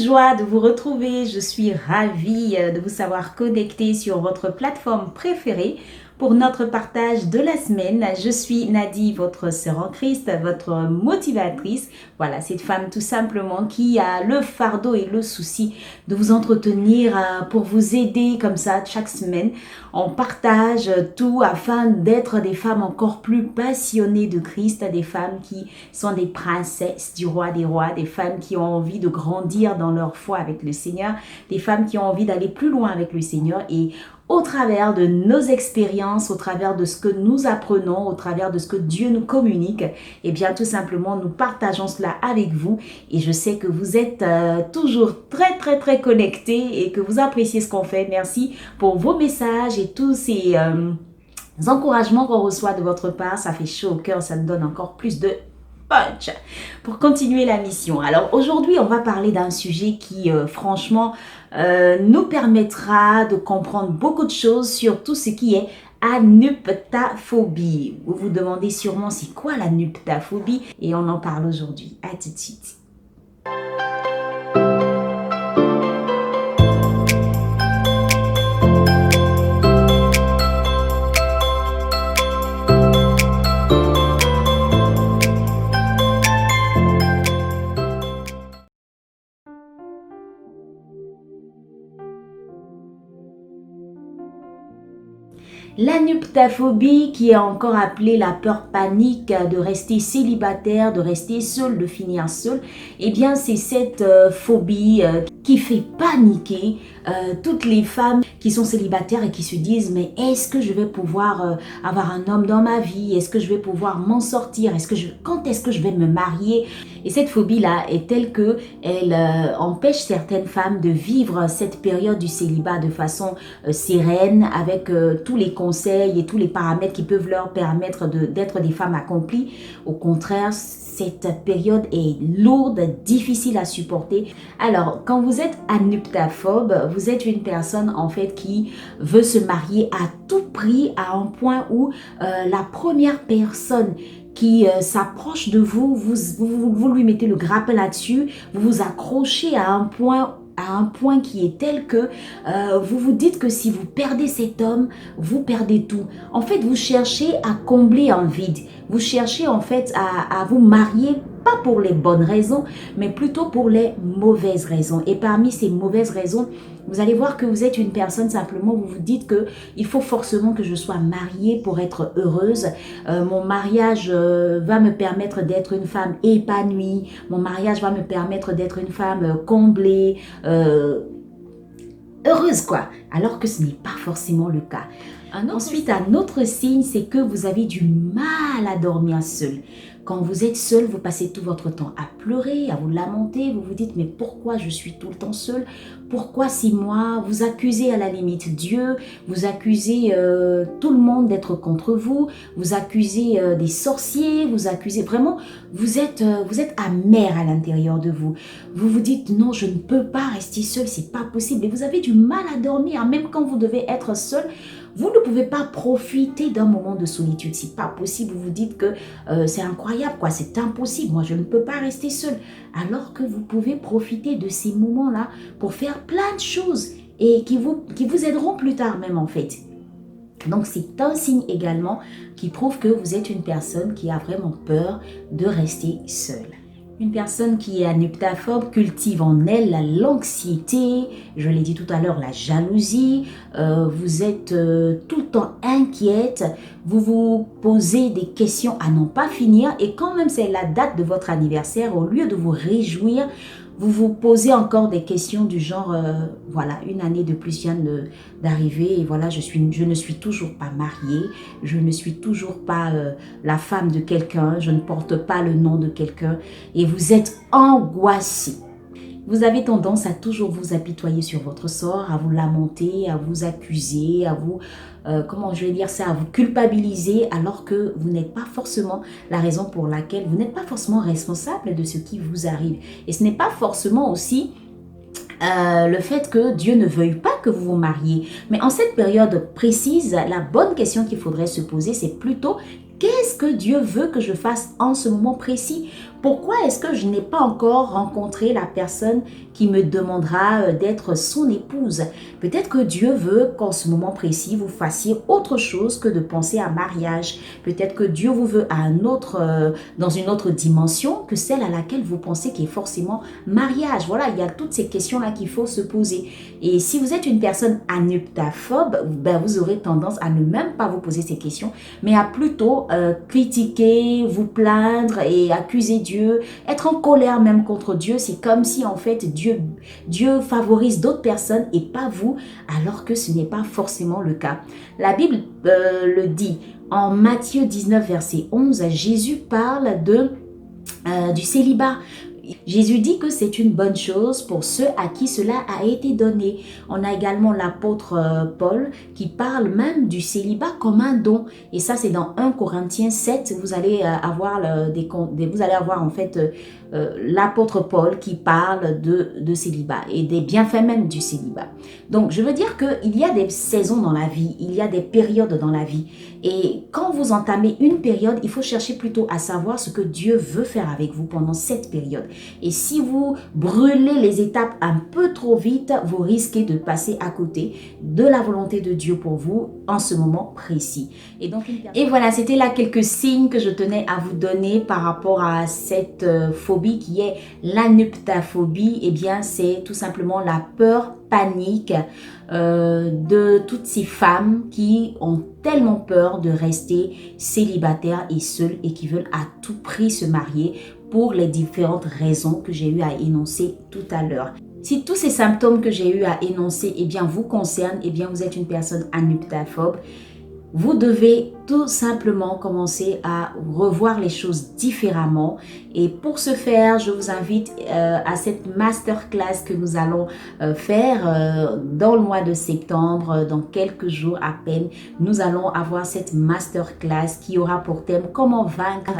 joie de vous retrouver. Je suis ravie de vous savoir connecté sur votre plateforme préférée pour notre partage de la semaine. Je suis Nadie, votre sœur en Christ, votre motivatrice. Voilà, cette femme tout simplement qui a le fardeau et le souci de vous entretenir pour vous aider comme ça chaque semaine. On partage tout afin d'être des femmes encore plus passionnées de Christ, des femmes qui sont des princesses du roi des rois, des femmes qui ont envie de grandir dans leur foi avec le Seigneur, des femmes qui ont envie d'aller plus loin avec le Seigneur et au travers de nos expériences, au travers de ce que nous apprenons, au travers de ce que Dieu nous communique, eh bien tout simplement nous partageons cela avec vous et je sais que vous êtes toujours très connectés et que vous appréciez ce qu'on fait. Merci pour vos messages et tous ces encouragements qu'on reçoit de votre part. Ça fait chaud au cœur, ça nous donne encore plus de punch pour continuer la mission. Alors aujourd'hui, on va parler d'un sujet qui franchement nous permettra de comprendre beaucoup de choses sur tout ce qui est anuptaphobie. Vous vous demandez sûrement c'est quoi l'anuptaphobie et on en parle aujourd'hui. À tout de suite. L'anuptaphobie, qui est encore appelée la peur panique de rester célibataire, de rester seul, de finir seul, eh bien c'est cette phobie qui fait paniquer toutes les femmes qui sont célibataires et qui se disent mais est-ce que je vais pouvoir avoir un homme dans ma vie? Est-ce que je vais pouvoir m'en sortir? Quand est-ce que je vais me marier? Et cette phobie-là est telle que elle empêche certaines femmes de vivre cette période du célibat de façon sereine avec tous les conseils et tous les paramètres qui peuvent leur permettre d'être des femmes accomplies. Au contraire, cette période est lourde, difficile à supporter. Alors, quand vous êtes anuptaphobe, vous êtes une personne en fait qui veut se marier à tout prix à un point où la première personne qui s'approche de vous, vous lui mettez le grappin là-dessus, vous vous accrochez à un point qui est tel que vous vous dites que si vous perdez cet homme, vous perdez tout. En fait, vous cherchez à combler un vide. Vous cherchez en fait à vous marier, pas pour les bonnes raisons, mais plutôt pour les mauvaises raisons. Et parmi ces mauvaises raisons, vous allez voir que vous êtes une personne simplement, vous vous dites que il faut forcément que je sois mariée pour être heureuse. Mon mariage va me permettre d'être une femme épanouie. Mon mariage va me permettre d'être une femme comblée, heureuse quoi. Alors que ce n'est pas forcément le cas. Ensuite, un autre signe, c'est que vous avez du mal à dormir seul. Quand vous êtes seul, vous passez tout votre temps à pleurer, à vous lamenter. Vous vous dites, mais pourquoi je suis tout le temps seul? Pourquoi c'est moi? Vous accusez à la limite Dieu, vous accusez tout le monde d'être contre vous, vous accusez des sorciers, vous accusez vraiment, vous êtes amer à l'intérieur de vous. Vous vous dites, non, je ne peux pas rester seul, c'est pas possible. Et vous avez du mal à dormir, même quand vous devez être seul. Vous ne pouvez pas profiter d'un moment de solitude. C'est pas possible. Vous vous dites que c'est incroyable, quoi. C'est impossible. Moi, je ne peux pas rester seule. Alors que vous pouvez profiter de ces moments-là pour faire plein de choses et qui vous aideront plus tard même, en fait. Donc, c'est un signe également qui prouve que vous êtes une personne qui a vraiment peur de rester seule. Une personne qui est anuptaphobe cultive en elle l'anxiété, je l'ai dit tout à l'heure, la jalousie, vous êtes tout le temps inquiète, vous vous posez des questions à n'en pas finir et quand même c'est la date de votre anniversaire, au lieu de vous réjouir, vous vous posez encore des questions du genre, voilà, une année de plus vient d'arriver et voilà, je ne suis toujours pas mariée, je ne suis toujours pas la femme de quelqu'un, je ne porte pas le nom de quelqu'un et vous êtes angoissé. Vous avez tendance à toujours vous apitoyer sur votre sort, à vous lamenter, à vous accuser, à vous, comment je vais dire ça, à vous culpabiliser alors que vous n'êtes pas forcément la raison pour laquelle, vous n'êtes pas forcément responsable de ce qui vous arrive. Et ce n'est pas forcément aussi le fait que Dieu ne veuille pas que vous vous mariez. Mais en cette période précise, la bonne question qu'il faudrait se poser, c'est plutôt qu'est-ce que Dieu veut que je fasse en ce moment précis? Pourquoi est-ce que je n'ai pas encore rencontré la personne qui me demandera d'être son épouse? Peut-être que Dieu veut qu'en ce moment précis, vous fassiez autre chose que de penser à mariage. Peut-être que Dieu vous veut dans une autre dimension que celle à laquelle vous pensez qu'il est forcément mariage. Voilà, il y a toutes ces questions-là qu'il faut se poser. Et si vous êtes une personne anuptaphobe, ben vous aurez tendance à ne même pas vous poser ces questions, mais à plutôt critiquer, vous plaindre et accuser Dieu, être en colère même contre Dieu. C'est comme si en fait Dieu favorise d'autres personnes et pas vous, alors que ce n'est pas forcément le cas. La Bible le dit en Matthieu 19 verset 11, Jésus parle du célibat. Jésus dit que c'est une bonne chose pour ceux à qui cela a été donné. On a également l'apôtre Paul qui parle même du célibat comme un don. Et ça, c'est dans 1 Corinthiens 7. Vous allez avoir en fait l'apôtre Paul qui parle de célibat et des bienfaits même du célibat. Donc, je veux dire qu'il y a des saisons dans la vie, il y a des périodes dans la vie. Et quand vous entamez une période, il faut chercher plutôt à savoir ce que Dieu veut faire avec vous pendant cette période. Et si vous brûlez les étapes un peu trop vite, vous risquez de passer à côté de la volonté de Dieu pour vous en ce moment précis. Et voilà, c'était là quelques signes que je tenais à vous donner par rapport à cette phobie qui est l'anuptaphobie. Eh bien, c'est tout simplement la peur panique de toutes ces femmes qui ont tellement peur de rester célibataires et seules et qui veulent à tout prix se marier pour les différentes raisons que j'ai eu à énoncer tout à l'heure. Si tous ces symptômes que j'ai eu à énoncer vous concernent, vous êtes une personne anuptaphobe, vous devez tout simplement commencer à revoir les choses différemment. Et pour ce faire, je vous invite à cette masterclass que nous allons faire dans le mois de septembre, dans quelques jours à peine. Nous allons avoir cette masterclass qui aura pour thème comment vaincre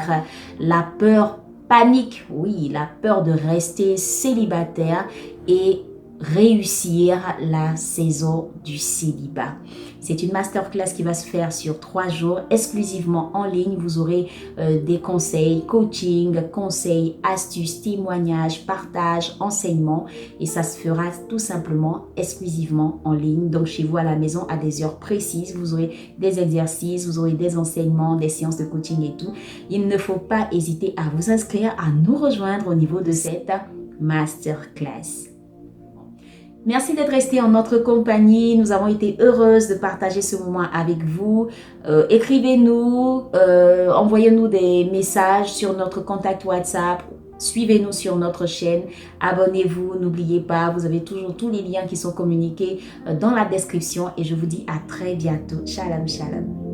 la peur panique, oui, la peur de rester célibataire et réussir la saison du célibat. C'est une masterclass qui va se faire sur 3 jours, exclusivement en ligne. Vous aurez des conseils, coaching, conseils, astuces, témoignages, partages, enseignements. Et ça se fera tout simplement exclusivement en ligne. Donc chez vous à la maison à des heures précises. Vous aurez des exercices, vous aurez des enseignements, des séances de coaching et tout. Il ne faut pas hésiter à vous inscrire, à nous rejoindre au niveau de cette masterclass. Merci d'être resté en notre compagnie. Nous avons été heureuses de partager ce moment avec vous. Écrivez-nous, envoyez-nous des messages sur notre contact WhatsApp. Suivez-nous sur notre chaîne. Abonnez-vous, n'oubliez pas, vous avez toujours tous les liens qui sont communiqués dans la description. Et je vous dis à très bientôt. Shalom, shalom.